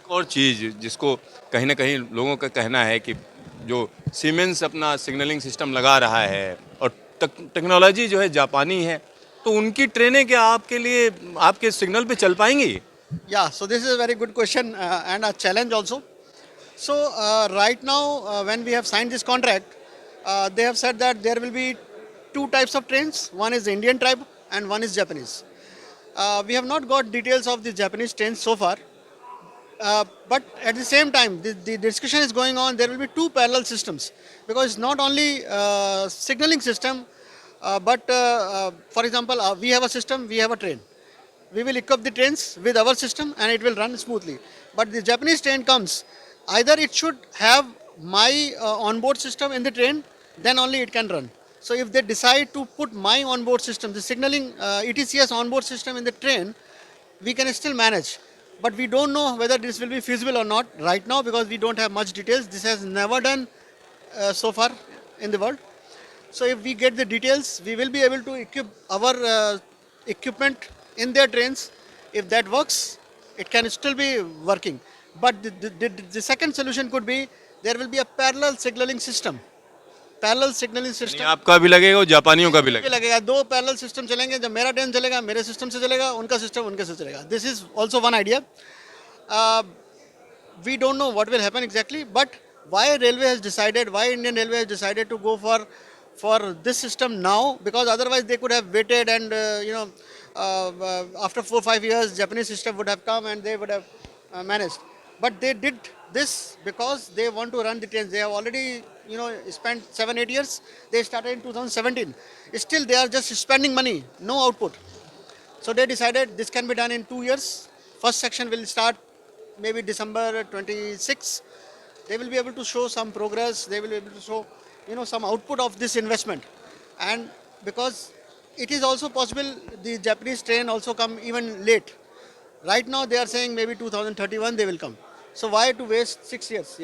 एक और चीज़ जिसको कहीं न कहीं लोगों का कहना है कि जो सीमेंस अपना सिग्नलिंग सिस्टम लगा रहा है और टेक्नोलॉजी जो है जापानी है, तो उनकी ट्रेनें क्या आपके लिए आपके सिग्नल पे चल पाएँगी? Yeah, so this is a very good question and a challenge also. So right now, when we have signed this contract, they have said that there will be two types of trains. One is the Indian type and one is Japanese. We have not got details of the Japanese trains so far, but at the same time, the discussion is going on. There will be two parallel systems because it's not only signaling system, but for example, we have a system, we have a train. We will equip the trains with our system and it will run smoothly. But the Japanese train comes, either it should have my onboard system in the train, then only it can run. So if they decide to put my onboard system, the signaling ETCS onboard system in the train, we can still manage. But we don't know whether this will be feasible or not right now because we don't have much details. This has never done so far in the world. So if we get the details, we will be able to equip our equipment in their trains. If that works, it can still be working. But the second solution could be there will be a parallel signaling system. Parallel signaling यानी system. आपका भी लगेगा और जापानियों का भी भी लगेगा। लगेगा दो पैरेलल सिस्टम चलेंगे जब मेरा ट्रेन चलेगा मेरे सिस्टम से चलेगा उनका सिस्टम उनके से चलेगा this is also one idea we don't know what will happen exactly, but why railway has decided, why Indian Railway has decided to go for this system now, because otherwise they could have waited and after 4 5 years Japanese system would have come and they would have managed. But they did this because they want to run the trains. They have already spent 7 8 years. They started in 2017. Still they are just spending money, no output. So they decided this can be done in 2 years. First section will start maybe December 26. They will be able to show some progress. They will be able to show, some output of this investment. And because it is also possible the Japanese train also come even late. Right now they are saying maybe 2031 they will come. So why to waste 6 years? Yes.